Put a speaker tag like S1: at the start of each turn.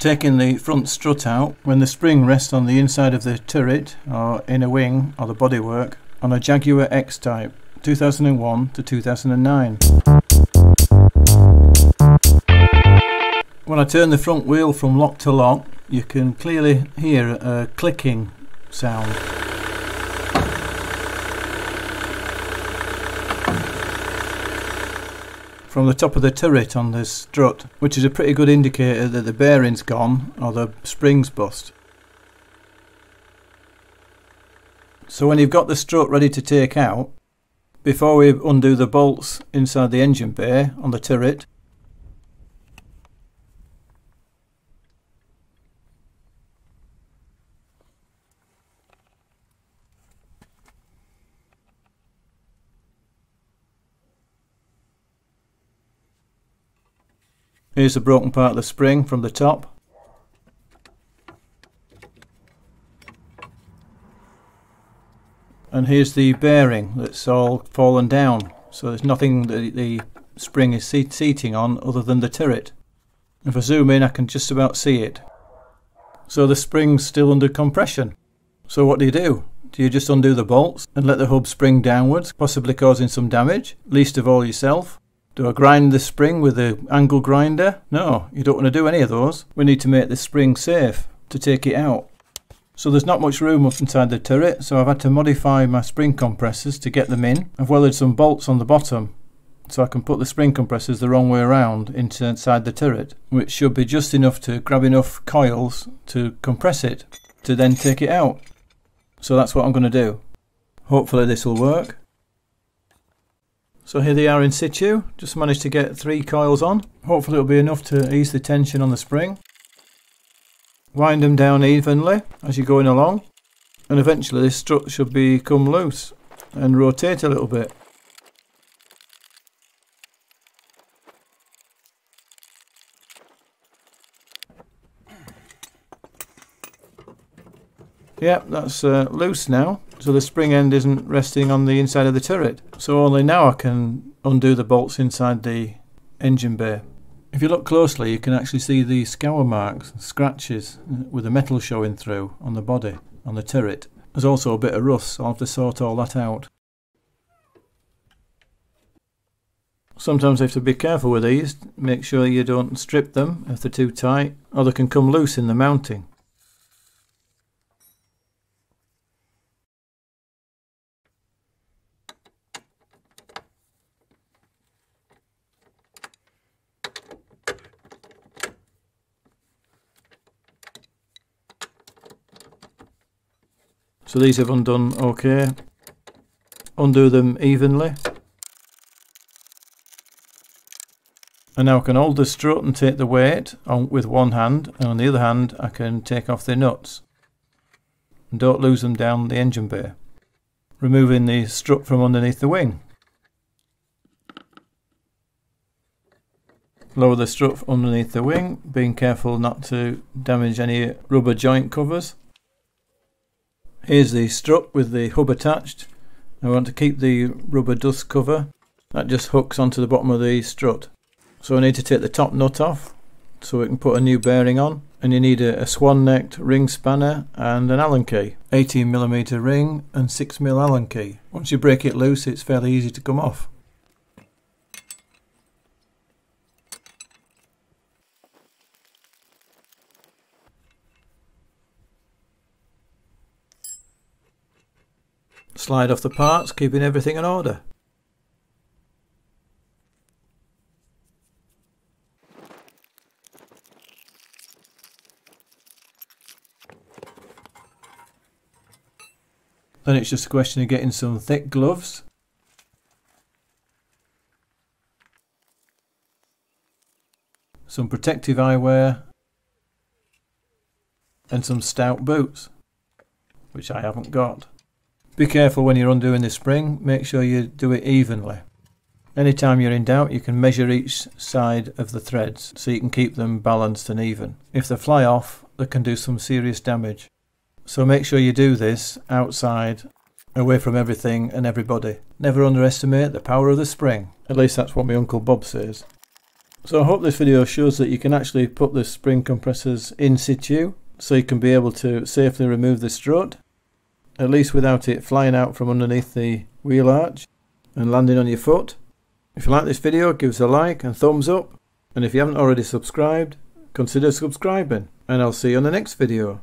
S1: Taking the front strut out when the spring rests on the inside of the turret or inner wing or the bodywork on a Jaguar X-Type 2001 to 2009. When I turn the front wheel from lock to lock, you can clearly hear a clicking sound. From the top of the turret on the strut, which is a pretty good indicator that the bearing's gone or the spring's bust. So when you've got the strut ready to take out, before we undo the bolts inside the engine bay on the turret, here's the broken part of the spring from the top. And here's the bearing that's all fallen down. So there's nothing that the spring is seating on other than the turret. If I zoom in, I can just about see it. So the spring's still under compression. So what do? Do you just undo the bolts and let the hub spring downwards, possibly causing some damage, least of all yourself? Do I grind the spring with the angle grinder? No, you don't want to do any of those. We need to make the spring safe to take it out. So there's not much room up inside the turret, so I've had to modify my spring compressors to get them in. I've welded some bolts on the bottom so I can put the spring compressors the wrong way around inside the turret, which should be just enough to grab enough coils to compress it to then take it out. So that's what I'm going to do. Hopefully this will work. So here they are in situ. Just managed to get 3 coils on. Hopefully it'll be enough to ease the tension on the spring. Wind them down evenly as you're going along, and eventually this strut should become loose and rotate a little bit. Yep, that's loose now, so the spring end isn't resting on the inside of the turret. So only now I can undo the bolts inside the engine bay. If you look closely, you can actually see the scour marks, scratches with the metal showing through on the body, on the turret. There's also a bit of rust, so I'll have to sort all that out. Sometimes you have to be careful with these, make sure you don't strip them if they're too tight, or they can come loose in the mounting. So these have undone okay. Undo them evenly. And now I can hold the strut and take the weight on with one hand, and on the other hand I can take off the nuts. And don't lose them down the engine bay. Removing the strut from underneath the wing. Lower the strut underneath the wing, being careful not to damage any rubber joint covers. Here's the strut with the hub attached. I want to keep the rubber dust cover. That just hooks onto the bottom of the strut. So I need to take the top nut off so we can put a new bearing on. And you need a swan-necked ring spanner and an Allen key. 18mm ring and 6mm Allen key. Once you break it loose, it's fairly easy to come off. Slide off the parts, keeping everything in order. Then it's just a question of getting some thick gloves. Some protective eyewear. And some stout boots, which I haven't got. Be careful when you're undoing the spring, make sure you do it evenly. Anytime you're in doubt, you can measure each side of the threads so you can keep them balanced and even. If they fly off, they can do some serious damage. So make sure you do this outside, away from everything and everybody. Never underestimate the power of the spring. At least that's what my Uncle Bob says. So I hope this video shows that you can actually put the spring compressors in situ, so you can be able to safely remove the strut, at least without it flying out from underneath the wheel arch and landing on your foot. If you like this video, give us a like and thumbs up, and if you haven't already subscribed, consider subscribing, and I'll see you on the next video.